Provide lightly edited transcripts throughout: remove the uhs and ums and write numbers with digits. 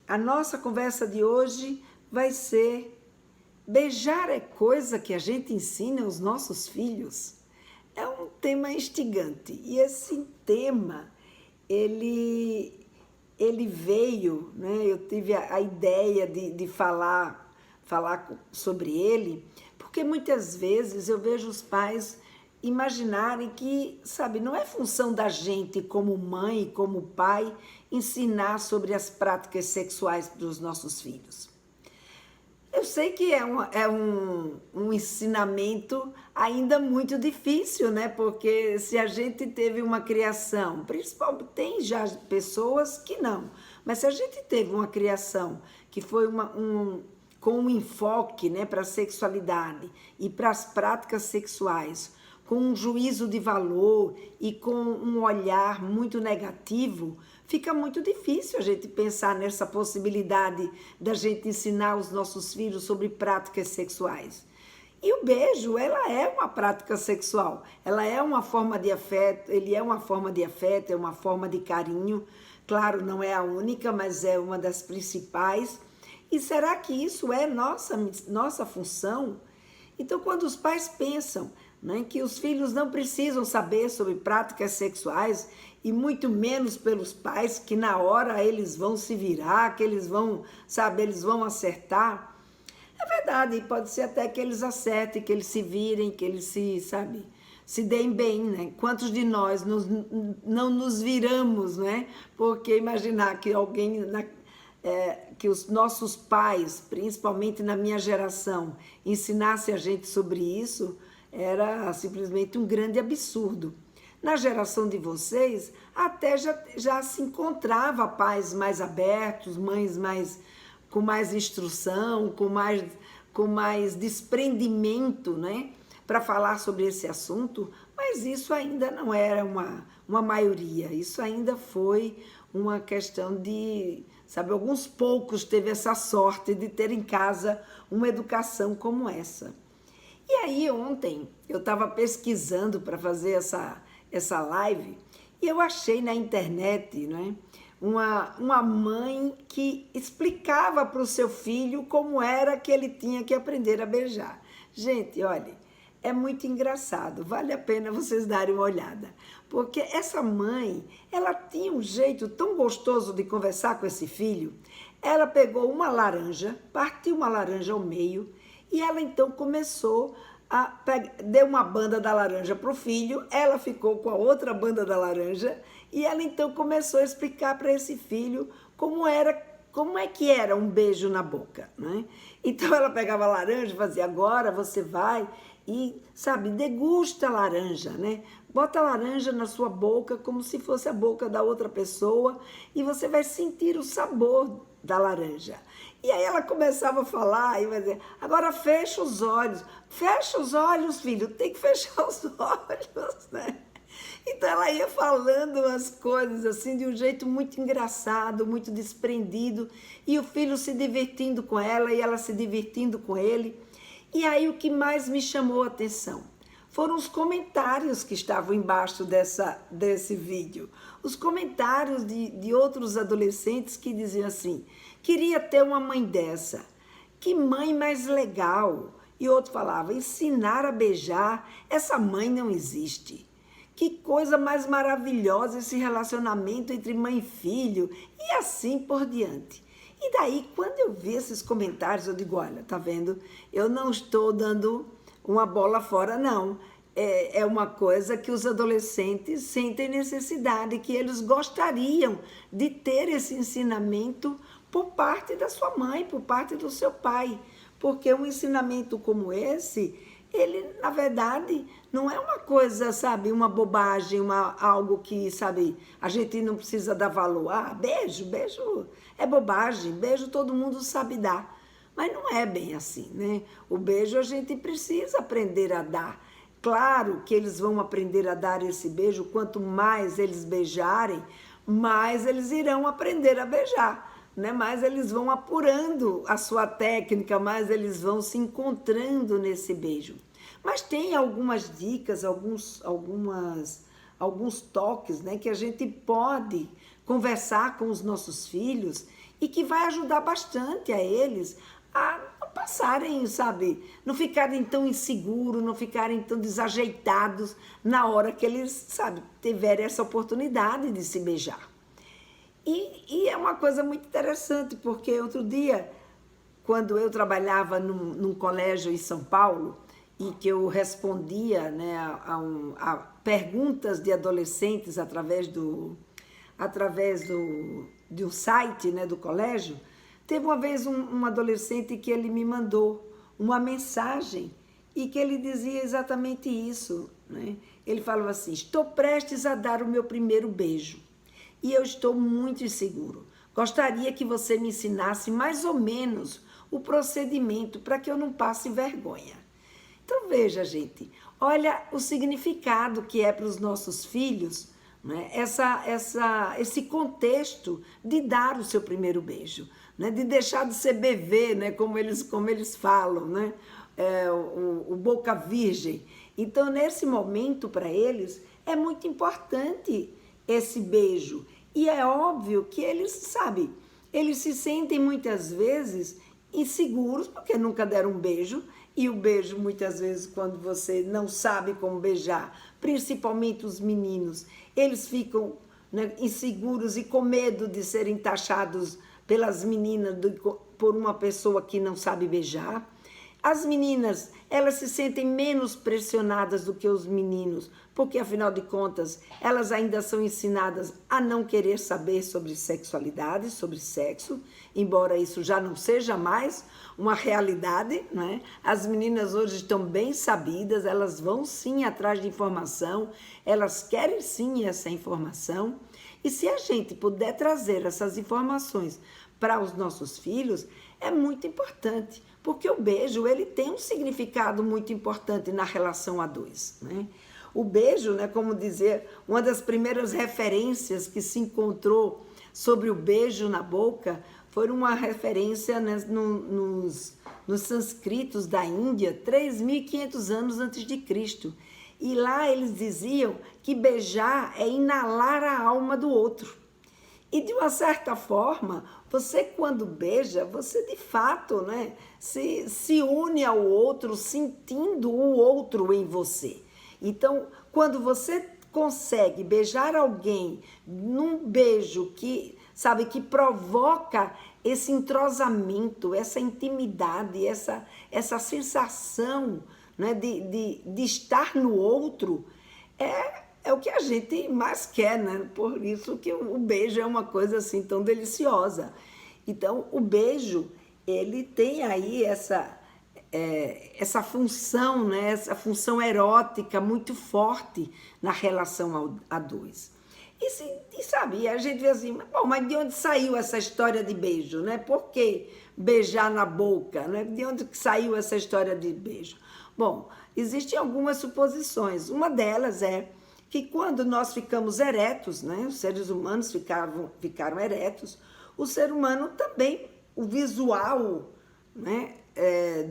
A nossa conversa de hoje vai ser: beijar é coisa que a gente ensina aos nossos filhos? É um tema instigante e esse tema ele veio, né? Eu tive a ideia de falar sobre ele, porque muitas vezes eu vejo os pais imaginarem que, sabe, não é função da gente como mãe, como pai, ensinar sobre as práticas sexuais dos nossos filhos. Eu sei que é um ensinamento ainda muito difícil, né? Porque se a gente teve uma criação, principalmente tem já pessoas que não, mas se a gente teve uma criação que foi com um enfoque, né, para a sexualidade e para as práticas sexuais, com um juízo de valor e com um olhar muito negativo, fica muito difícil a gente pensar nessa possibilidade da gente ensinar os nossos filhos sobre práticas sexuais. E o beijo, ela é uma prática sexual, ela é uma forma de afeto, ele é uma forma de afeto, é uma forma de carinho. Claro, não é a única, mas é uma das principais. E será que isso é nossa função? Então, quando os pais pensam, né, que os filhos não precisam saber sobre práticas sexuais, e muito menos pelos pais, que na hora eles vão se virar, que eles vão, sabe, eles vão acertar. É verdade, pode ser até que eles acertem, que eles se virem, que eles se deem bem, né? Quantos de nós não nos viramos, né? Porque imaginar que que os nossos pais, principalmente na minha geração, ensinassem a gente sobre isso, era simplesmente um grande absurdo. Na geração de vocês, até já se encontrava pais mais abertos, mães com mais instrução, com mais desprendimento, né, para falar sobre esse assunto, mas isso ainda não era uma maioria, isso ainda foi uma questão de, sabe, alguns poucos teve essa sorte de ter em casa uma educação como essa. E aí ontem eu estava pesquisando para fazer essa live e eu achei na internet, né, uma mãe que explicava para o seu filho como era que ele tinha que aprender a beijar. Gente, olha, é muito engraçado, vale a pena vocês darem uma olhada, porque essa mãe, ela tinha um jeito tão gostoso de conversar com esse filho. Ela pegou uma laranja, partiu uma laranja ao meio e ela então começou deu uma banda da laranja para o filho, ela ficou com a outra banda da laranja e ela então começou a explicar para esse filho como é que era um beijo na boca, né? Então ela pegava a laranja e fazia: agora você vai e, sabe, degusta a laranja, né? Bota a laranja na sua boca como se fosse a boca da outra pessoa e você vai sentir o sabor da laranja. E aí ela começava a falar e vai dizer: agora fecha os olhos. Fecha os olhos, filho, tem que fechar os olhos, né? Então ela ia falando as coisas assim de um jeito muito engraçado, muito desprendido, e o filho se divertindo com ela e ela se divertindo com ele. E aí o que mais me chamou a atenção foram os comentários que estavam embaixo desse vídeo. Os comentários de outros adolescentes que diziam assim: queria ter uma mãe dessa, que mãe mais legal. E outro falava: ensinar a beijar, essa mãe não existe. Que coisa mais maravilhosa esse relacionamento entre mãe e filho, e assim por diante. E daí, quando eu vi esses comentários, eu digo: olha, tá vendo? Eu não estou dando uma bola fora, não. É uma coisa que os adolescentes sentem necessidade, que eles gostariam de ter esse ensinamento por parte da sua mãe, por parte do seu pai. Porque um ensinamento como esse, ele, na verdade, não é uma coisa, sabe, uma bobagem, algo que, sabe, a gente não precisa dar valor. Ah, beijo é bobagem, beijo todo mundo sabe dar. Mas não é bem assim, né? O beijo a gente precisa aprender a dar. Claro que eles vão aprender a dar esse beijo, quanto mais eles beijarem, mais eles irão aprender a beijar, né? Mais eles vão apurando a sua técnica, mais eles vão se encontrando nesse beijo. Mas tem algumas dicas, alguns toques, né, que a gente pode conversar com os nossos filhos e que vai ajudar bastante a eles a não passarem, sabe, não ficarem tão inseguros, não ficarem tão desajeitados na hora que eles, sabe, tiverem essa oportunidade de se beijar. E é uma coisa muito interessante, porque outro dia, quando eu trabalhava num colégio em São Paulo, e que eu respondia, né, a perguntas de adolescentes através de um site, né, do colégio, teve uma vez um adolescente que ele me mandou uma mensagem e que ele dizia exatamente isso, né? Ele falava assim: estou prestes a dar o meu primeiro beijo e eu estou muito inseguro. Gostaria que você me ensinasse mais ou menos o procedimento para que eu não passe vergonha. Então veja, gente, olha o significado que é para os nossos filhos, né? Esse contexto de dar o seu primeiro beijo, né? De deixar de ser bebê, né? Como eles falam, né? O boca virgem. Então, nesse momento, para eles, é muito importante esse beijo. E é óbvio que eles, sabe, eles se sentem muitas vezes inseguros porque nunca deram um beijo. E o beijo, muitas vezes, quando você não sabe como beijar, principalmente os meninos, eles ficam, né, inseguros e com medo de serem taxados pelas meninas por uma pessoa que não sabe beijar. As meninas, elas se sentem menos pressionadas do que os meninos, porque, afinal de contas, elas ainda são ensinadas a não querer saber sobre sexualidade, sobre sexo, embora isso já não seja mais uma realidade, né? As meninas hoje estão bem sabidas, elas vão sim atrás de informação, elas querem sim essa informação, e se a gente puder trazer essas informações para os nossos filhos, é muito importante, porque o beijo, ele tem um significado muito importante na relação a dois, né? O beijo, né, como dizer, uma das primeiras referências que se encontrou sobre o beijo na boca foi uma referência, né, nos sânscritos da Índia, 3.500 anos antes de Cristo. E lá eles diziam que beijar é inalar a alma do outro. E de uma certa forma, você quando beija, você de fato, né, se une ao outro, sentindo o outro em você. Então, quando você consegue beijar alguém num beijo que, sabe, que provoca esse entrosamento, essa intimidade, essa sensação, né, de estar no outro, é o que a gente mais quer, né? Por isso que o beijo é uma coisa assim tão deliciosa. Então, o beijo, ele tem aí essa função, né? Essa função erótica muito forte na relação a dois. E sabe, a gente vê assim, bom, mas de onde saiu essa história de beijo, né? Por que beijar na boca, né? De onde saiu essa história de beijo? Bom, existem algumas suposições. Uma delas é que quando nós ficamos eretos, né? Os seres humanos ficaram eretos, o ser humano também, o visual, né,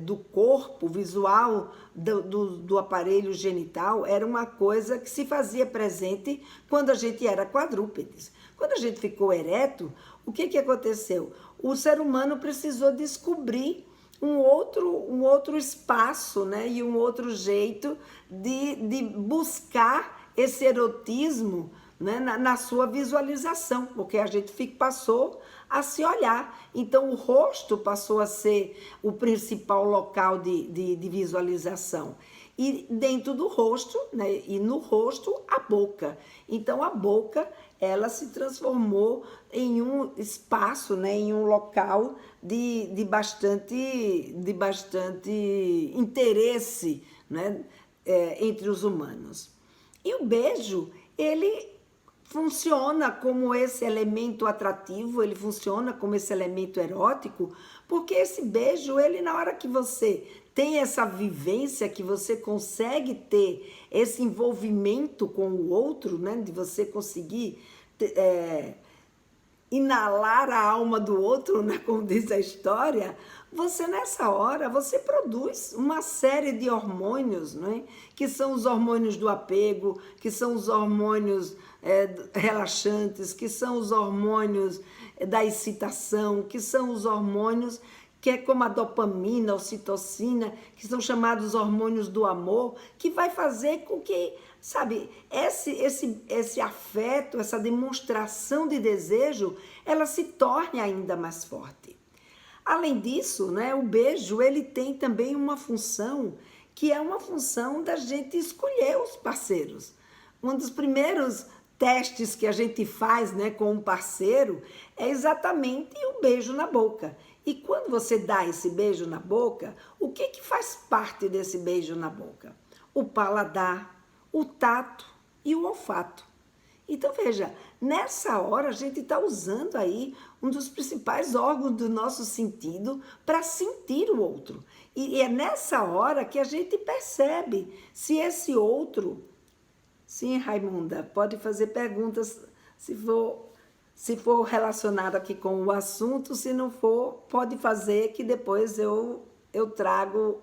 do corpo, o visual do aparelho genital era uma coisa que se fazia presente quando a gente era quadrúpedes. Quando a gente ficou ereto, o que aconteceu? O ser humano precisou descobrir um outro espaço, né, e um outro jeito de buscar esse erotismo, né, na sua visualização, porque a gente passou a se olhar. Então, o rosto passou a ser o principal local de visualização. E dentro do rosto, né, e no rosto, a boca. Então, a boca, ela se transformou em um espaço, né, em um local de bastante interesse, né, entre os humanos. E o beijo, ele funciona como esse elemento atrativo, ele funciona como esse elemento erótico, porque esse beijo, ele na hora que você tem essa vivência, que você consegue ter esse envolvimento com o outro, né, de você conseguir inalar a alma do outro, né, como diz a história, você nessa hora, você produz uma série de hormônios, né, que são os hormônios do apego, que são os hormônios relaxantes, que são os hormônios da excitação, que são os hormônios que é como a dopamina, a ocitocina, que são chamados hormônios do amor, que vai fazer com que, sabe, esse afeto, essa demonstração de desejo, ela se torne ainda mais forte. Além disso, né, o beijo, ele tem também uma função, que é uma função da gente escolher os parceiros. Um dos primeiros testes que a gente faz, né, com um parceiro é exatamente o beijo na boca. E quando você dá esse beijo na boca, o que faz parte desse beijo na boca? O paladar, o tato e o olfato. Então veja, nessa hora a gente está usando aí um dos principais órgãos do nosso sentido para sentir o outro. E é nessa hora que a gente percebe se esse outro... Sim, Raimunda, pode fazer perguntas se for relacionado aqui com o assunto. Se não for, pode fazer, que depois eu trago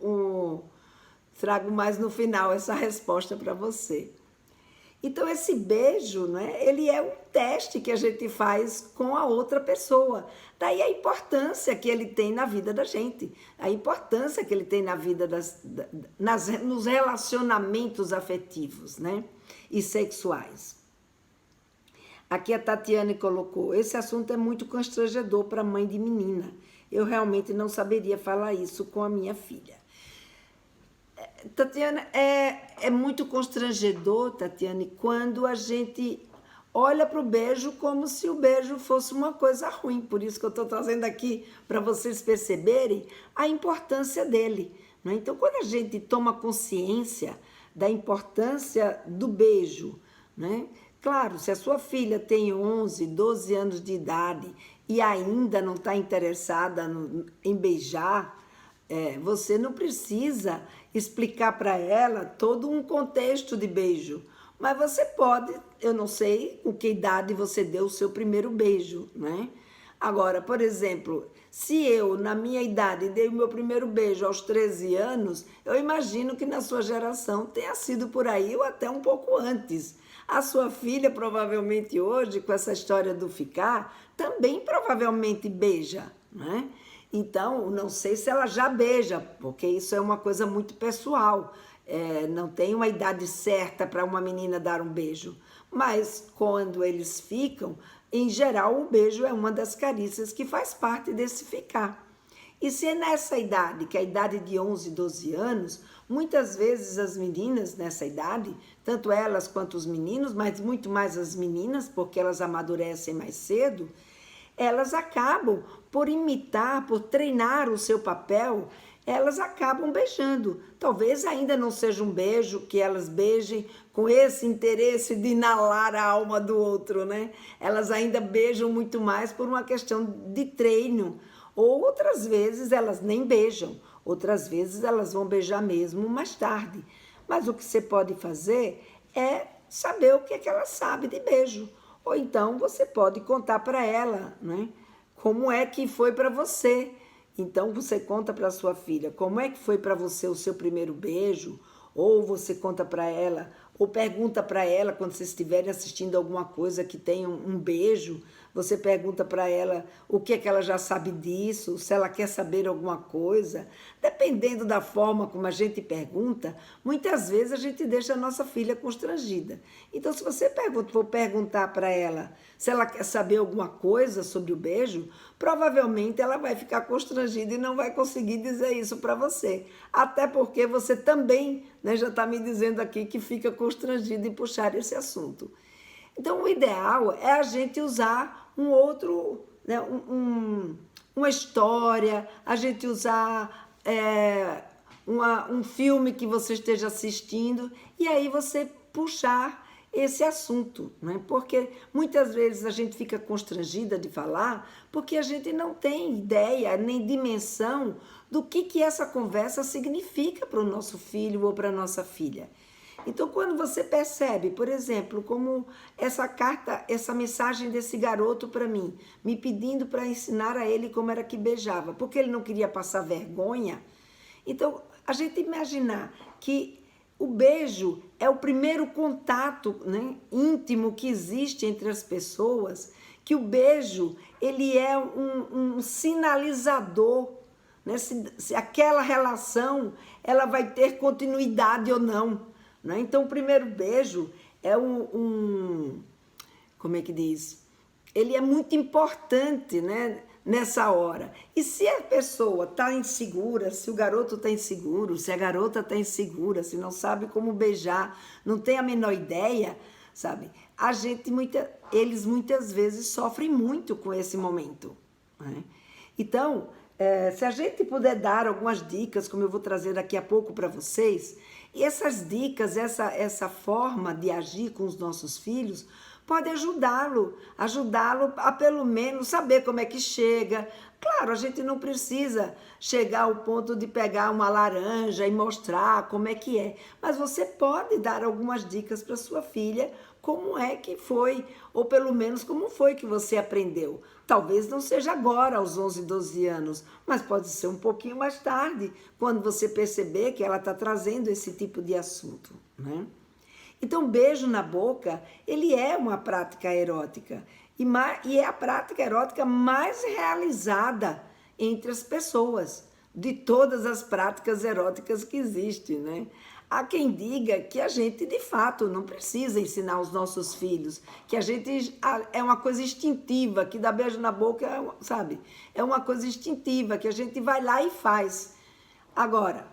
mais no final essa resposta para você. Então, esse beijo, né, ele é um teste que a gente faz com a outra pessoa. Daí a importância que ele tem na vida da gente, a importância que ele tem na vida nos relacionamentos afetivos, né, e sexuais. Aqui a Tatiane colocou, esse assunto é muito constrangedor para mãe de menina. Eu realmente não saberia falar isso com a minha filha. Tatiana, é muito constrangedor, Tatiane, quando a gente olha para o beijo como se o beijo fosse uma coisa ruim. Por isso que eu estou trazendo aqui para vocês perceberem a importância dele, né? Então, quando a gente toma consciência da importância do beijo, né? Claro, se a sua filha tem 11, 12 anos de idade e ainda não está interessada em beijar, você não precisa explicar para ela todo um contexto de beijo. Mas você pode, eu não sei com que idade você deu o seu primeiro beijo, né? Agora, por exemplo, se eu, na minha idade, dei o meu primeiro beijo aos 13 anos, eu imagino que na sua geração tenha sido por aí ou até um pouco antes. A sua filha, provavelmente hoje, com essa história do ficar, também provavelmente beija, né? Então, não sei se ela já beija, porque isso é uma coisa muito pessoal. Não tem uma idade certa para uma menina dar um beijo. Mas, quando eles ficam, em geral, o beijo é uma das carícias que faz parte desse ficar. E se é nessa idade, que é a idade de 11, 12 anos, muitas vezes as meninas nessa idade, tanto elas quanto os meninos, mas muito mais as meninas, porque elas amadurecem mais cedo, elas acabam por imitar, por treinar o seu papel, elas acabam beijando. Talvez ainda não seja um beijo que elas beijem com esse interesse de inalar a alma do outro, né? Elas ainda beijam muito mais por uma questão de treino. Ou outras vezes elas nem beijam, outras vezes elas vão beijar mesmo mais tarde. Mas o que você pode fazer é saber o que é que ela sabe de beijo. Ou então você pode contar para ela, né? Como é que foi para você. Então você conta para sua filha como é que foi para você o seu primeiro beijo, ou você conta para ela, ou pergunta para ela quando vocês estiverem assistindo alguma coisa que tenha um beijo, você pergunta para ela o que é que ela já sabe disso, se ela quer saber alguma coisa. Dependendo da forma como a gente muitas vezes a gente deixa a nossa filha constrangida. Então, se você for perguntar para ela se ela quer saber alguma coisa sobre o beijo, provavelmente ela vai ficar constrangida e não vai conseguir dizer isso para você. Até porque você também, né, já está me dizendo aqui que fica constrangido em puxar esse assunto. Então, o ideal é a gente usar um outro, né, uma história, a gente usar um filme que você esteja assistindo e aí você puxar esse assunto, né? Porque muitas vezes a gente fica constrangida de falar porque a gente não tem ideia nem dimensão do que essa conversa significa para o nosso filho ou para a nossa filha. Então, quando você percebe, por exemplo, como essa carta, essa mensagem desse garoto para mim, me pedindo para ensinar a ele como era que beijava, porque ele não queria passar vergonha. Então, a gente imaginar que o beijo é o primeiro contato, né, íntimo que existe entre as pessoas, que o beijo ele é um sinalizador, né, se aquela relação ela vai ter continuidade ou não. Né? Então, o primeiro beijo é como é que diz? Ele é muito importante, né, nessa hora. E se a pessoa está insegura, se o garoto está inseguro, se a garota está insegura, se não sabe como beijar, não tem a menor ideia, sabe? Eles muitas vezes sofrem muito com esse momento. Né? Então, se a gente puder dar algumas dicas, como eu vou trazer daqui a pouco para vocês, e essas dicas, essa forma de agir com os nossos filhos, pode ajudá-lo a pelo menos saber como é que chega. Claro, a gente não precisa chegar ao ponto de pegar uma laranja e mostrar como é que é, mas você pode dar algumas dicas para sua filha, como é que foi, ou pelo menos como foi que você aprendeu. Talvez não seja agora, aos 11, 12 anos, mas pode ser um pouquinho mais tarde, quando você perceber que ela está trazendo esse tipo de assunto, né? Então, beijo na boca, ele é uma prática erótica. E é a prática erótica mais realizada entre as pessoas, de todas as práticas eróticas que existem, né? Há quem diga que a gente, de fato, não precisa ensinar os nossos filhos, que a gente é uma coisa instintiva, que dar beijo na boca, sabe? É uma coisa instintiva, que a gente vai lá e faz. Agora,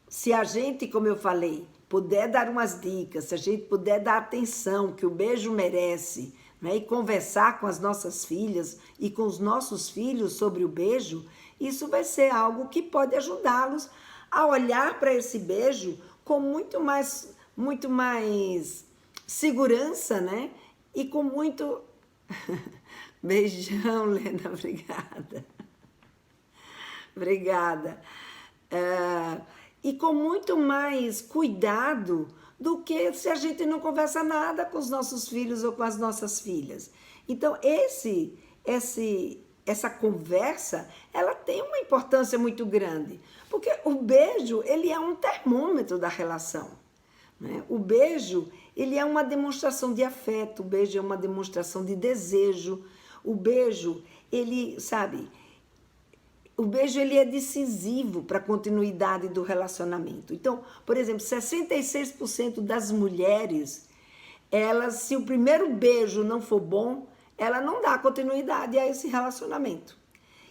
se a gente, como eu falei, puder dar umas dicas, se a gente puder dar atenção que o beijo merece, né, e conversar com as nossas filhas e com os nossos filhos sobre o beijo, isso vai ser algo que pode ajudá-los a olhar para esse beijo com muito mais segurança, né? E com muito... Beijão, Lena, obrigada. Obrigada. E com muito mais cuidado do que se a gente não conversa nada com os nossos filhos ou com as nossas filhas. Então, essa conversa, ela tem uma importância muito grande, porque o beijo, ele é um termômetro da relação, né? O beijo, ele é uma demonstração de afeto, o beijo é uma demonstração de desejo, o beijo, ele, sabe, o beijo ele é decisivo para a continuidade do relacionamento. Então, por exemplo, 66% das mulheres, elas, se o primeiro beijo não for bom, ela não dá continuidade a esse relacionamento.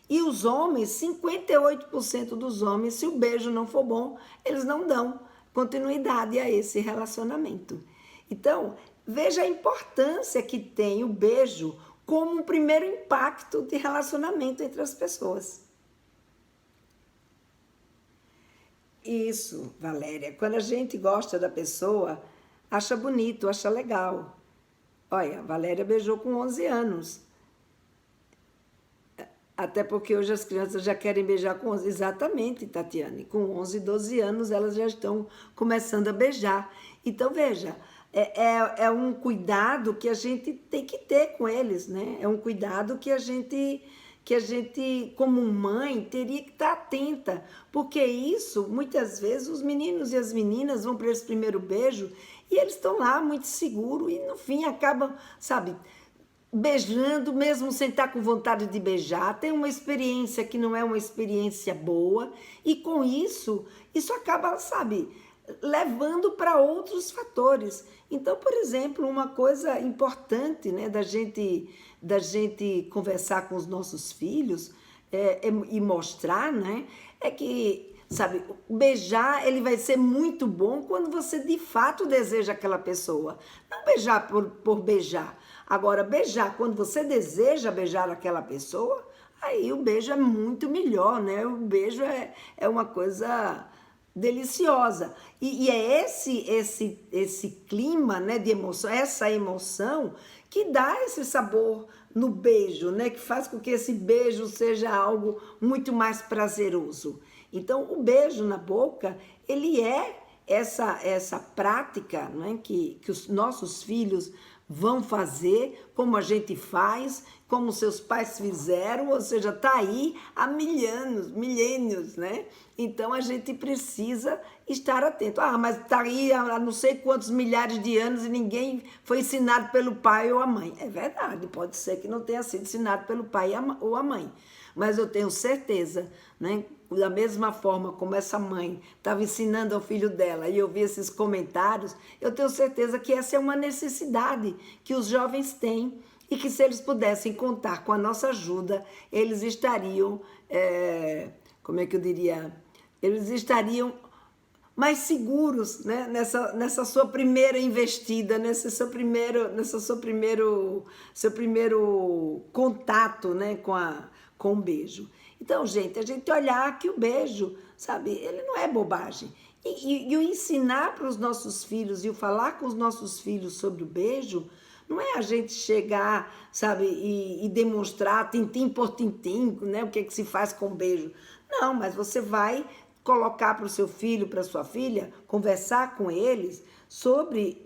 E os homens, 58% dos homens, se o beijo não for bom, eles não dão continuidade a esse relacionamento. Então, veja a importância que tem o beijo como um primeiro impacto de relacionamento entre as pessoas. Isso, Valéria. Quando a gente gosta da pessoa, acha bonito, acha legal. Olha, a Valéria beijou com 11 anos. Até porque hoje as crianças já querem beijar com 11. Exatamente, Tatiane. Com 11, 12 anos elas já estão começando a beijar. Então, veja, é um cuidado que a gente tem que ter com eles, né? É um cuidado que a gente, como mãe, teria que estar atenta. Porque isso, muitas vezes, os meninos e as meninas vão para esse primeiro beijo e eles estão lá muito seguros e, no fim, acabam, sabe, beijando, mesmo sem estar com vontade de beijar, tem uma experiência que não é uma experiência boa, e com isso acaba, sabe, levando para outros fatores. Então, por exemplo, uma coisa importante, né, da gente conversar com os nossos filhos e mostrar, né, é que, sabe, beijar, ele vai ser muito bom quando você de fato deseja aquela pessoa. Não beijar por beijar. Agora, beijar quando você deseja beijar aquela pessoa, aí o beijo é muito melhor, né? O beijo é uma coisa deliciosa. E é esse clima, né, de emoção, essa emoção que dá esse sabor no beijo, né? Que faz com que esse beijo seja algo muito mais prazeroso. Então, o beijo na boca, ele é essa prática, não é? Que os nossos filhos vão fazer, como a gente faz, como seus pais fizeram, ou seja, está aí há milênios, né? Então a gente precisa estar atento. Ah, mas está aí há não sei quantos milhares de anos e ninguém foi ensinado pelo pai ou a mãe. É verdade, pode ser que não tenha sido ensinado pelo pai ou a mãe, mas eu tenho certeza, né? Da mesma forma como essa mãe estava ensinando ao filho dela e eu vi esses comentários, eu tenho certeza que essa é uma necessidade que os jovens têm e que se eles pudessem contar com a nossa ajuda, eles estariam, como é que eu diria, eles estariam mais seguros, né? nessa sua primeira investida, seu primeiro contato, né? com o beijo. Então, gente, a gente olhar que o beijo, sabe, ele não é bobagem. E o ensinar para os nossos filhos e o falar com os nossos filhos sobre o beijo, não é a gente chegar, sabe, e demonstrar tintim por tintim, né, o que se faz com beijo. Não, mas você vai colocar para o seu filho, para a sua filha, conversar com eles sobre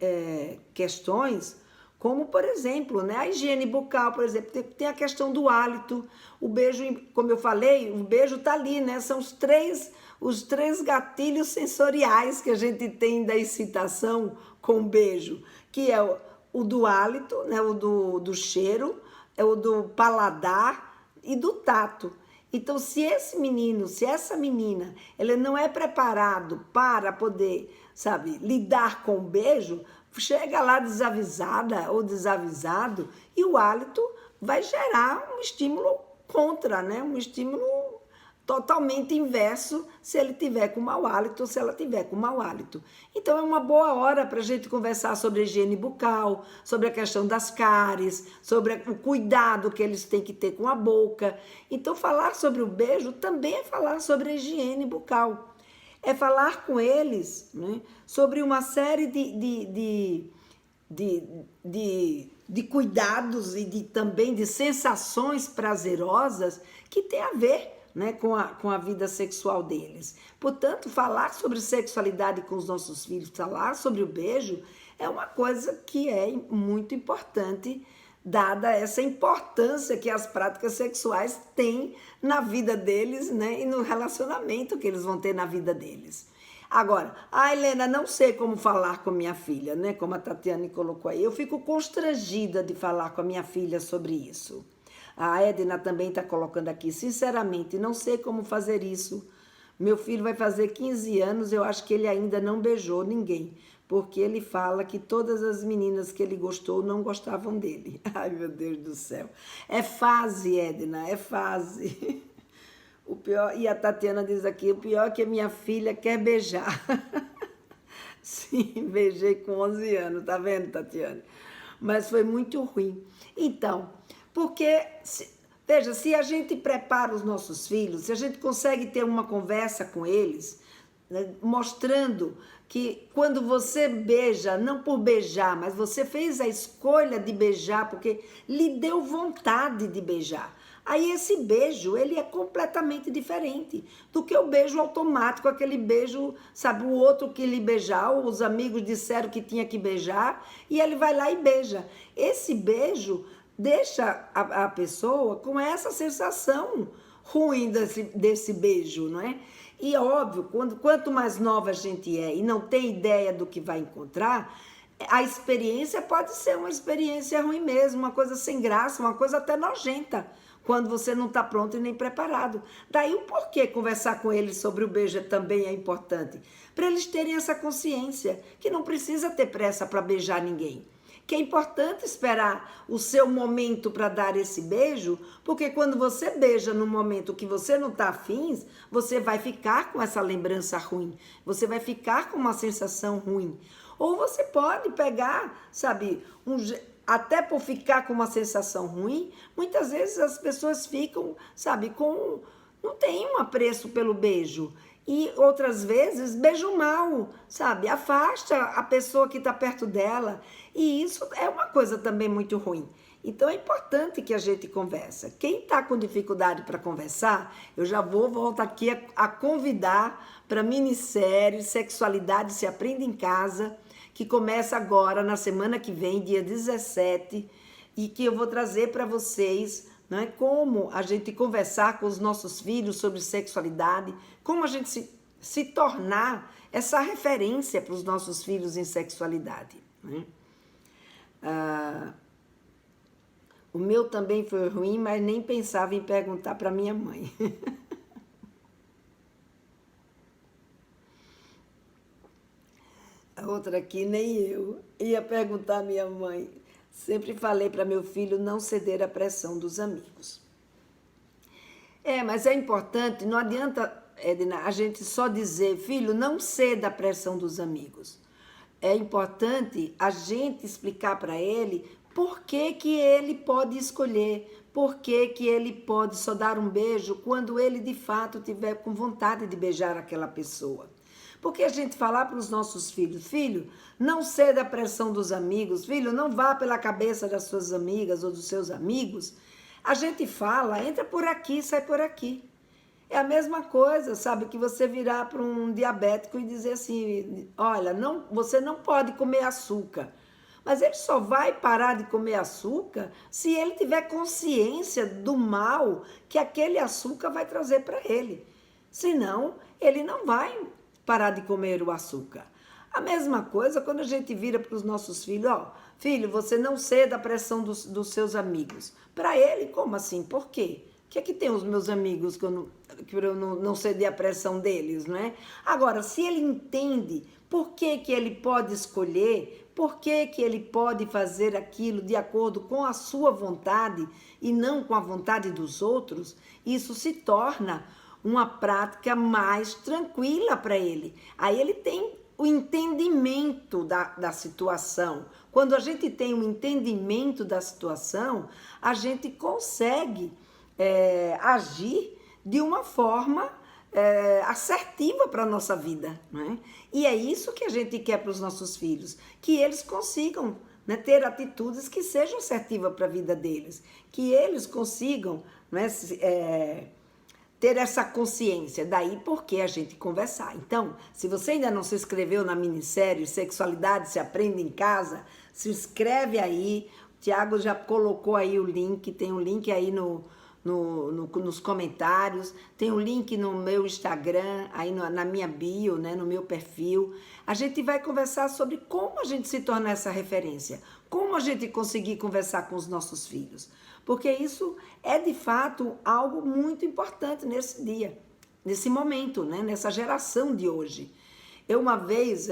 questões como, por exemplo, né, a higiene bucal, por exemplo, tem a questão do hálito. O beijo, como eu falei, o beijo está ali, né? São os três gatilhos sensoriais que a gente tem da excitação com o beijo, que é o do hálito, né, o do cheiro, é o do paladar e do tato. Então, se esse menino, se essa menina, ele não é preparado para poder, sabe, lidar com o beijo, chega lá desavisada ou desavisado e o hálito vai gerar um estímulo contra, né? Um estímulo totalmente inverso se ele tiver com mau hálito ou se ela tiver com mau hálito. Então é uma boa hora para a gente conversar sobre a higiene bucal, sobre a questão das cáries, sobre o cuidado que eles têm que ter com a boca. Então falar sobre o beijo também é falar sobre a higiene bucal. É falar com eles, né, sobre uma série de cuidados e também de sensações prazerosas que tem a ver, né, com a vida sexual deles. Portanto, falar sobre sexualidade com os nossos filhos, falar sobre o beijo, é uma coisa que é muito importante, dada essa importância que as práticas sexuais têm na vida deles, né, e no relacionamento que eles vão ter na vida deles. Agora, Helena, não sei como falar com minha filha, né, como a Tatiane colocou aí. Eu fico constrangida de falar com a minha filha sobre isso. A Edna também está colocando aqui, sinceramente, não sei como fazer isso. Meu filho vai fazer 15 anos, eu acho que ele ainda não beijou ninguém, porque ele fala que todas as meninas que ele gostou não gostavam dele. Ai, meu Deus do céu. É fase, Edna, é fase. O pior, e a Tatiana diz aqui, o pior é que a minha filha quer beijar. Sim, beijei com 11 anos, tá vendo, Tatiana? Mas foi muito ruim. Então, porque, veja, se a gente prepara os nossos filhos, se a gente consegue ter uma conversa com eles, né, mostrando que quando você beija, não por beijar, mas você fez a escolha de beijar porque lhe deu vontade de beijar. Aí esse beijo, ele é completamente diferente do que o beijo automático, aquele beijo, sabe, o outro que lhe beijar, os amigos disseram que tinha que beijar, e ele vai lá e beija. Esse beijo deixa a pessoa com essa sensação ruim desse beijo, não é? E óbvio, quanto mais nova a gente é e não tem ideia do que vai encontrar, a experiência pode ser uma experiência ruim mesmo, uma coisa sem graça, uma coisa até nojenta, quando você não está pronto e nem preparado. Daí o porquê conversar com eles sobre o beijo também é importante, para eles terem essa consciência que não precisa ter pressa para beijar ninguém, que é importante esperar o seu momento para dar esse beijo, porque quando você beija no momento que você não está afim, você vai ficar com essa lembrança ruim, você vai ficar com uma sensação ruim. Ou você pode pegar, sabe, até por ficar com uma sensação ruim, muitas vezes as pessoas ficam, sabe, não tem um apreço pelo beijo. E outras vezes beijam mal, sabe, afasta a pessoa que está perto dela. E isso é uma coisa também muito ruim. Então é importante que a gente conversa. Quem está com dificuldade para conversar, eu já volto aqui a convidar para a minissérie Sexualidade se Aprende em Casa, que começa agora, na semana que vem, dia 17, e que eu vou trazer para vocês, né, como a gente conversar com os nossos filhos sobre sexualidade, como a gente se tornar essa referência para os nossos filhos em sexualidade, né? O meu também foi ruim, mas nem pensava em perguntar para minha mãe. A outra aqui, nem eu. Ia perguntar à minha mãe. Sempre falei para meu filho não ceder à pressão dos amigos. Mas é importante, não adianta, Edna, a gente só dizer, filho, não ceda à pressão dos amigos. É importante a gente explicar para ele por que que ele pode escolher, por que que ele pode só dar um beijo quando ele de fato tiver com vontade de beijar aquela pessoa. Porque a gente falar para os nossos filhos, filho, não ceda à pressão dos amigos, filho, não vá pela cabeça das suas amigas ou dos seus amigos. A gente fala, entra por aqui, sai por aqui. É a mesma coisa, sabe, que você virar para um diabético e dizer assim, olha, você não pode comer açúcar. Mas ele só vai parar de comer açúcar se ele tiver consciência do mal que aquele açúcar vai trazer para ele. Senão, ele não vai parar de comer o açúcar. A mesma coisa quando a gente vira para os nossos filhos, filho, você não ceda à pressão dos seus amigos. Para ele, como assim? Por quê? O que é que tem os meus amigos que eu não ceder à pressão deles, não é? Agora, se ele entende por que que ele pode escolher, por que que ele pode fazer aquilo de acordo com a sua vontade e não com a vontade dos outros, isso se torna uma prática mais tranquila para ele. Aí ele tem o entendimento da situação. Quando a gente tem um entendimento da situação, a gente consegue agir de uma forma assertiva para a nossa vida, né? E é isso que a gente quer para os nossos filhos, que eles consigam, né, ter atitudes que sejam assertivas para a vida deles, que eles consigam, né, ter essa consciência. Daí porque a gente conversar. Então, se você ainda não se inscreveu na minissérie Sexualidade se Aprende em Casa, se inscreve aí. O Tiago já colocou aí o link, tem um link aí nos comentários, tem um link no meu Instagram, aí na minha bio, né, no meu perfil. A gente vai conversar sobre como a gente se torna essa referência, como a gente conseguir conversar com os nossos filhos. Porque isso é, de fato, algo muito importante nesse dia, nesse momento, né? Nessa geração de hoje. Uma vez,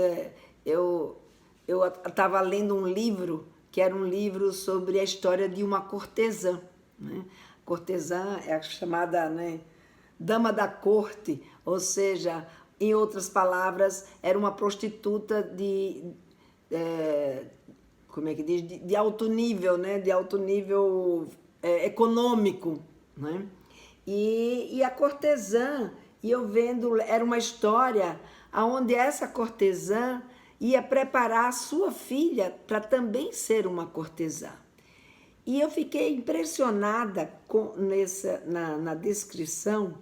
eu estava lendo um livro, que era um livro sobre a história de uma cortesã, né? Cortesã é a chamada, né, dama da corte, ou seja, em outras palavras, era uma prostituta como é que diz? De alto nível, né? De alto nível econômico, né? E a cortesã, e eu vendo, era uma história onde essa cortesã ia preparar a sua filha para também ser uma cortesã. E eu fiquei impressionada na descrição,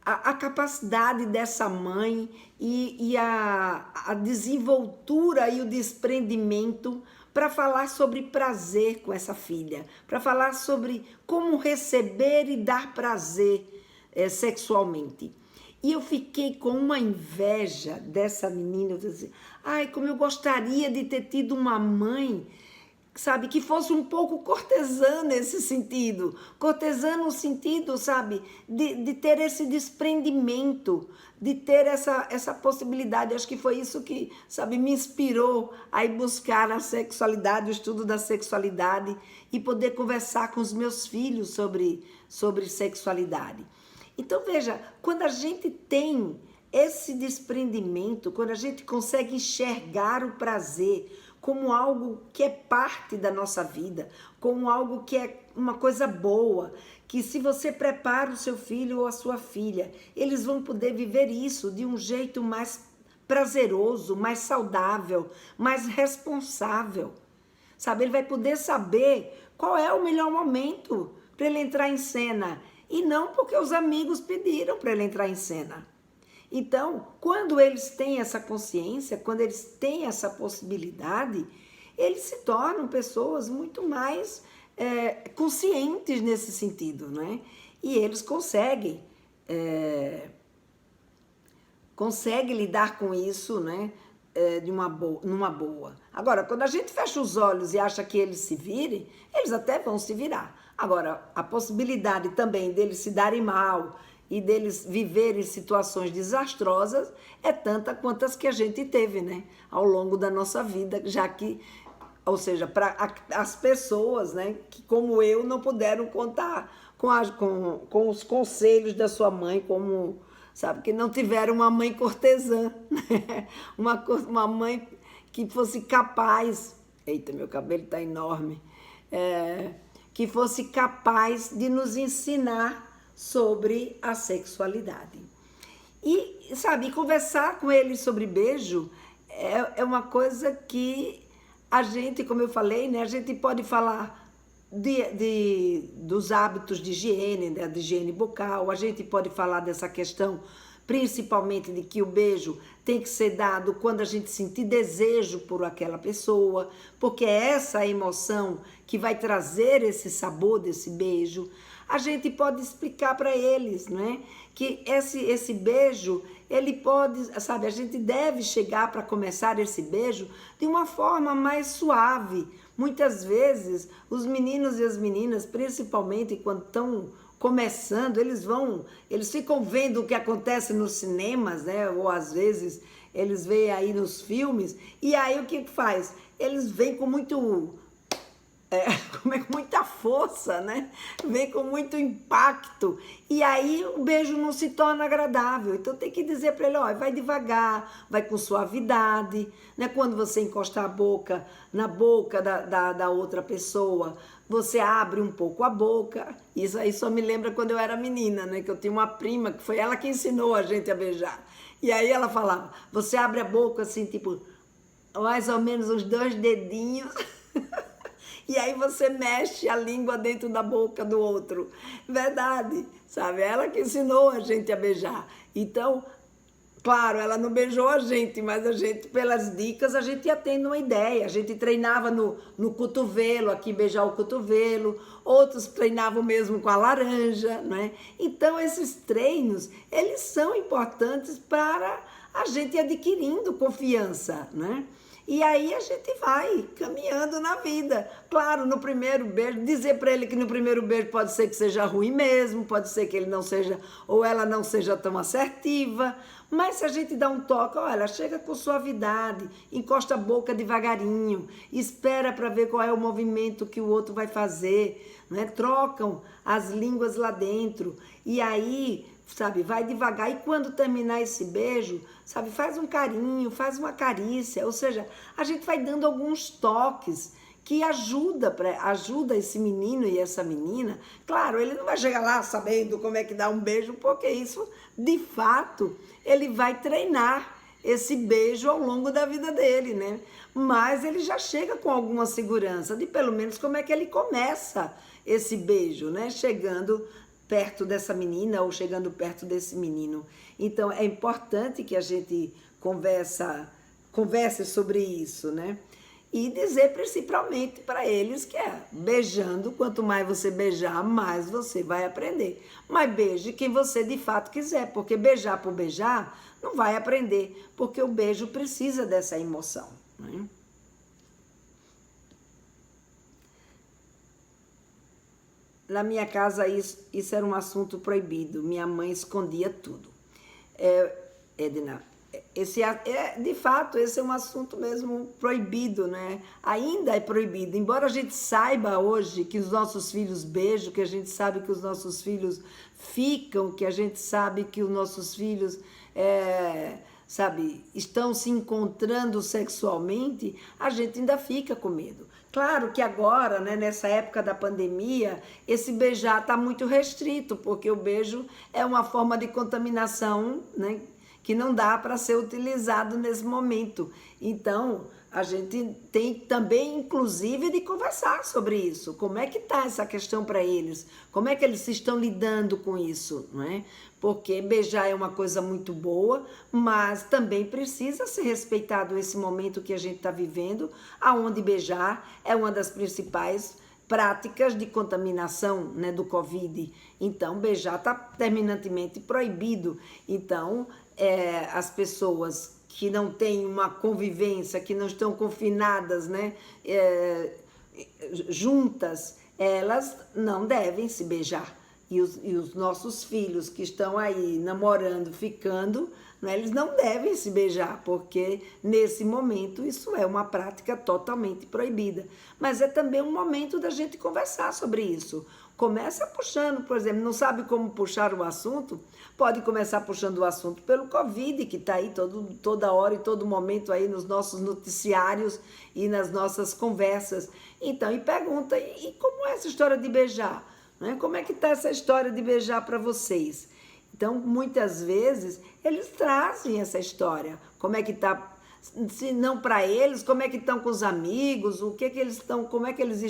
a capacidade dessa mãe e a desenvoltura e o desprendimento para falar sobre prazer com essa filha, para falar sobre como receber e dar prazer sexualmente. E eu fiquei com uma inveja dessa menina, eu disse, ai, como eu gostaria de ter tido uma mãe, sabe, que fosse um pouco cortesã nesse sentido, cortesã no sentido, sabe, de ter esse desprendimento, de ter essa possibilidade. Acho que foi isso que, sabe, me inspirou a ir buscar a sexualidade, o estudo da sexualidade e poder conversar com os meus filhos sobre sexualidade. Então, veja, quando a gente tem esse desprendimento, quando a gente consegue enxergar o prazer como algo que é parte da nossa vida, como algo que é uma coisa boa, que se você prepara o seu filho ou a sua filha, eles vão poder viver isso de um jeito mais prazeroso, mais saudável, mais responsável. sabe? Ele vai poder saber qual é o melhor momento para ele entrar em cena. E não porque os amigos pediram para ele entrar em cena. Então, quando eles têm essa consciência, quando eles têm essa possibilidade, eles se tornam pessoas muito mais conscientes nesse sentido, né? E eles conseguem lidar com isso, né? Numa boa. Agora, quando a gente fecha os olhos e acha que eles se virem, eles até vão se virar. Agora, a possibilidade também deles se darem mal e deles viverem situações desastrosas é tanta quantas que a gente teve, né? Ao longo da nossa vida, já que, ou seja, para as pessoas, né, que como eu não puderam contar com os conselhos da sua mãe, como, sabe, que não tiveram uma mãe cortesã, né? Uma mãe que fosse capaz, eita, meu cabelo está enorme, que fosse capaz de nos ensinar sobre a sexualidade. E, sabe, conversar com eles sobre beijo é uma coisa que a gente, como eu falei, né, a gente pode falar dos hábitos de higiene, né, de higiene bucal, a gente pode falar dessa questão, principalmente de que o beijo tem que ser dado quando a gente sentir desejo por aquela pessoa, porque é essa emoção que vai trazer esse sabor desse beijo. A gente pode explicar para eles, né, que esse beijo, ele pode, sabe, a gente deve chegar para começar esse beijo de uma forma mais suave. Muitas vezes, os meninos e as meninas, principalmente quando estão começando, eles ficam vendo o que acontece nos cinemas, né, ou às vezes eles veem aí nos filmes, e aí o que faz? Eles vêm com muita força, né? Vem com muito impacto. E aí o beijo não se torna agradável. Então tem que dizer para ele, ó, vai devagar, vai com suavidade, né? Quando você encosta a boca na boca da outra pessoa, você abre um pouco a boca. Isso aí só me lembra quando eu era menina, né? Que eu tinha uma prima, que foi ela que ensinou a gente a beijar. E aí ela falava, você abre a boca assim, tipo, mais ou menos uns 2 dedinhos... E aí você mexe a língua dentro da boca do outro. Verdade, sabe? Ela que ensinou a gente a beijar. Então, claro, ela não beijou a gente, mas a gente, pelas dicas, a gente ia tendo uma ideia. A gente treinava no cotovelo, aqui beijar o cotovelo. Outros treinavam mesmo com a laranja, né? Então, esses treinos, eles são importantes para a gente ir adquirindo confiança, né? E aí a gente vai caminhando na vida. Claro, no primeiro beijo, dizer para ele que no primeiro beijo pode ser que seja ruim mesmo, pode ser que ele não seja, ou ela não seja tão assertiva, mas se a gente dá um toque, olha, chega com suavidade, encosta a boca devagarinho, espera para ver qual é o movimento que o outro vai fazer, né? Trocam as línguas lá dentro, e aí... sabe, vai devagar e quando terminar esse beijo, sabe, faz um carinho, faz uma carícia, ou seja, a gente vai dando alguns toques que ajuda esse menino e essa menina. Claro, ele não vai chegar lá sabendo como é que dá um beijo, porque isso, de fato, ele vai treinar esse beijo ao longo da vida dele, né? Mas ele já chega com alguma segurança de pelo menos como é que ele começa esse beijo, né? Chegando perto dessa menina ou chegando perto desse menino. Então, é importante que a gente converse sobre isso, né? E dizer principalmente para eles que beijando, quanto mais você beijar, mais você vai aprender. Mas beije quem você de fato quiser, porque beijar por beijar não vai aprender, porque o beijo precisa dessa emoção, né? Na minha casa, isso era um assunto proibido. Minha mãe escondia tudo. Edna, de fato, esse é um assunto mesmo proibido, né? Ainda é proibido. Embora a gente saiba hoje que os nossos filhos beijam, que a gente sabe que os nossos filhos ficam, que a gente sabe que os nossos filhos... sabe, estão se encontrando sexualmente, a gente ainda fica com medo. Claro que agora, né, nessa época da pandemia, esse beijar está muito restrito, porque o beijo é uma forma de contaminação, né, que não dá para ser utilizado nesse momento. Então, a gente tem também, inclusive, de conversar sobre isso. Como é que está essa questão para eles? Como é que eles estão lidando com isso, não é? Porque beijar é uma coisa muito boa, mas também precisa ser respeitado esse momento que a gente está vivendo, aonde beijar é uma das principais práticas de contaminação, né, do Covid. Então, beijar está terminantemente proibido. Então, as pessoas que não têm uma convivência, que não estão confinadas, né, juntas, elas não devem se beijar. E os nossos filhos que estão aí namorando, ficando, né, eles não devem se beijar, porque nesse momento isso é uma prática totalmente proibida. Mas é também um momento da gente conversar sobre isso. Começa puxando, por exemplo, não sabe como puxar o assunto? Pode começar puxando o assunto pelo Covid, que está aí toda hora e todo momento aí nos nossos noticiários e nas nossas conversas. Então, e pergunta, e como é essa história de beijar? Né? Como é que está essa história de beijar para vocês? Então, muitas vezes, eles trazem essa história. Como é que está, se não para eles, como é que estão com os amigos, o que eles estão, como é que eles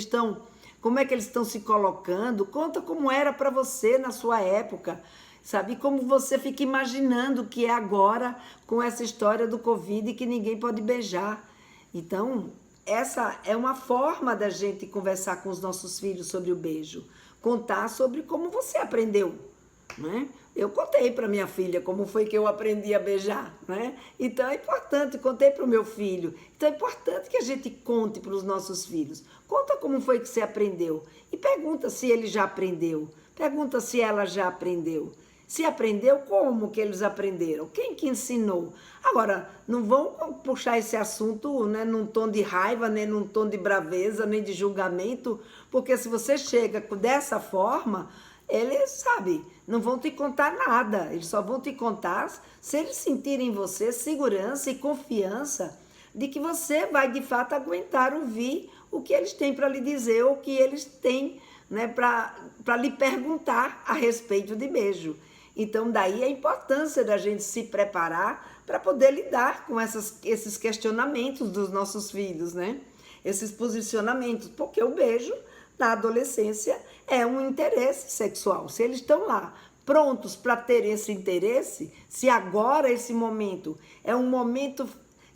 estão se colocando? Conta como era para você na sua época, sabe? Como você fica imaginando o que é agora com essa história do Covid que ninguém pode beijar. Então, essa é uma forma da gente conversar com os nossos filhos sobre o beijo. Contar sobre como você aprendeu, né? Eu contei para minha filha como foi que eu aprendi a beijar, né? Então é importante, contei para o meu filho. Então é importante que a gente conte para os nossos filhos. Conta como foi que você aprendeu e pergunta se ele já aprendeu. Pergunta se ela já aprendeu. Se aprendeu, como que eles aprenderam? Quem que ensinou? Agora, não vão puxar esse assunto, né, num tom de raiva, nem num tom de braveza, nem de julgamento, porque se você chega dessa forma, eles, sabe, não vão te contar nada. Eles só vão te contar se eles sentirem em você segurança e confiança de que você vai, de fato, aguentar ouvir o que eles têm para lhe dizer, ou o que eles têm, né, para lhe perguntar a respeito de beijo. Então, daí a importância da gente se preparar para poder lidar com esses questionamentos dos nossos filhos, né? Esses posicionamentos, porque o beijo, na adolescência, é um interesse sexual. Se eles estão lá prontos para ter esse interesse, se agora esse momento é um momento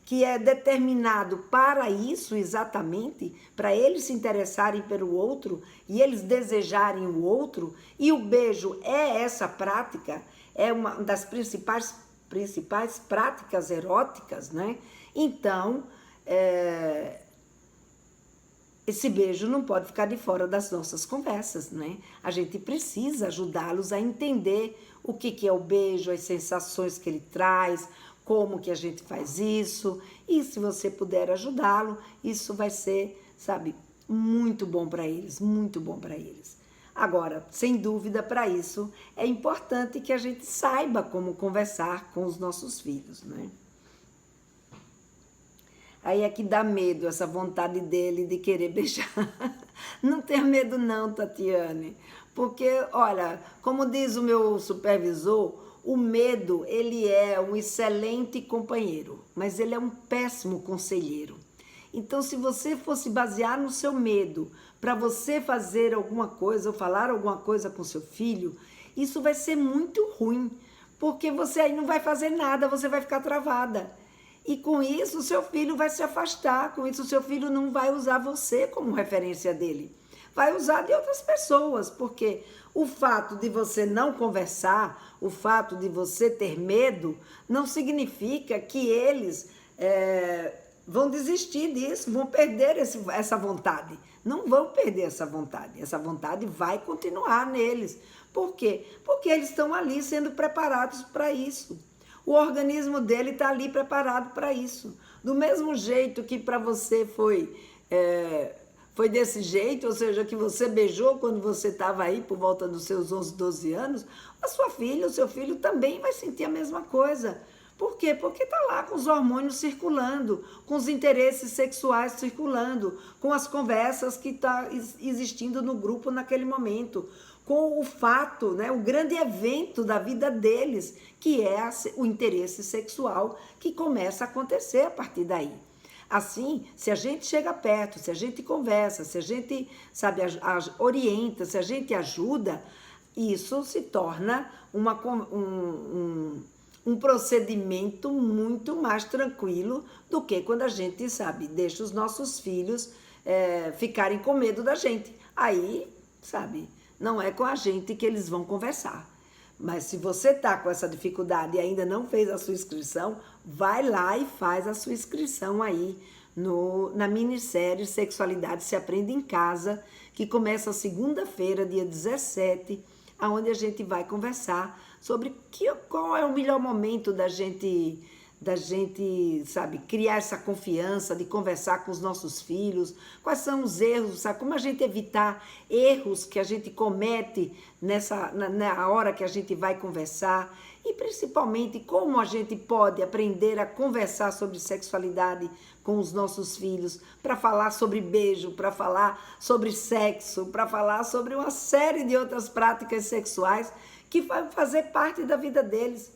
que é determinado para isso exatamente, para eles se interessarem pelo outro e eles desejarem o outro, e o beijo é essa prática, é uma das principais práticas eróticas, né? Então, esse beijo não pode ficar de fora das nossas conversas, né? A gente precisa ajudá-los a entender o que é o beijo, as sensações que ele traz, como que a gente faz isso, e se você puder ajudá-lo, isso vai ser, sabe, muito bom para eles, muito bom para eles. Agora, sem dúvida, para isso, é importante que a gente saiba como conversar com os nossos filhos, né? Aí é que dá medo, essa vontade dele de querer beijar. Não tenha medo não, Tatiane, porque, olha, como diz o meu supervisor, o medo, ele é um excelente companheiro, mas ele é um péssimo conselheiro. Então, se você fosse basear no seu medo para você fazer alguma coisa ou falar alguma coisa com seu filho, isso vai ser muito ruim, porque você aí não vai fazer nada, você vai ficar travada. E com isso, o seu filho vai se afastar, com isso o seu filho não vai usar você como referência dele. Vai usar de outras pessoas, porque o fato de você não conversar, o fato de você ter medo, não significa que eles vão desistir disso, vão perder essa vontade. Não vão perder essa vontade vai continuar neles. Por quê? Porque eles estão ali sendo preparados para isso. O organismo dele está ali preparado para isso. Do mesmo jeito que para você foi desse jeito, ou seja, que você beijou quando você estava aí por volta dos seus 11, 12 anos, a sua filha, o seu filho também vai sentir a mesma coisa. Por quê? Porque está lá com os hormônios circulando, com os interesses sexuais circulando, com as conversas que estão existindo no grupo naquele momento, com o fato, né, o grande evento da vida deles, que é o interesse sexual que começa a acontecer a partir daí. Assim, se a gente chega perto, se a gente conversa, se a gente, sabe, orienta, se a gente ajuda, isso se torna um procedimento muito mais tranquilo do que quando a gente, sabe, deixa os nossos filhos ficarem com medo da gente. Aí, sabe, não é com a gente que eles vão conversar. Mas se você está com essa dificuldade e ainda não fez a sua inscrição, vai lá e faz a sua inscrição aí na minissérie Sexualidade se Aprende em Casa, que começa segunda-feira, dia 17, onde a gente vai conversar sobre qual é o melhor momento da gente, sabe, criar essa confiança, de conversar com os nossos filhos, quais são os erros, sabe, como a gente evitar erros que a gente comete na hora que a gente vai conversar, e principalmente como a gente pode aprender a conversar sobre sexualidade com os nossos filhos, para falar sobre beijo, para falar sobre sexo, para falar sobre uma série de outras práticas sexuais que vai fazer parte da vida deles.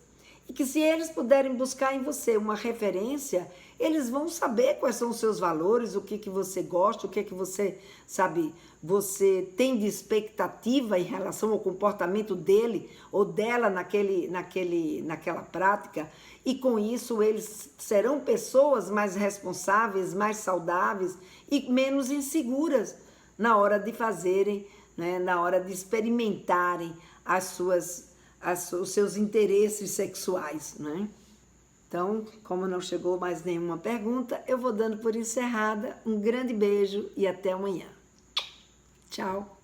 E que se eles puderem buscar em você uma referência, eles vão saber quais são os seus valores, o que você gosta, o que você, sabe, você tem de expectativa em relação ao comportamento dele ou dela naquela prática. E com isso eles serão pessoas mais responsáveis, mais saudáveis e menos inseguras na hora de fazerem, né, na hora de experimentarem os seus interesses sexuais, né? Então, como não chegou mais nenhuma pergunta, eu vou dando por encerrada. Um grande beijo e até amanhã. Tchau!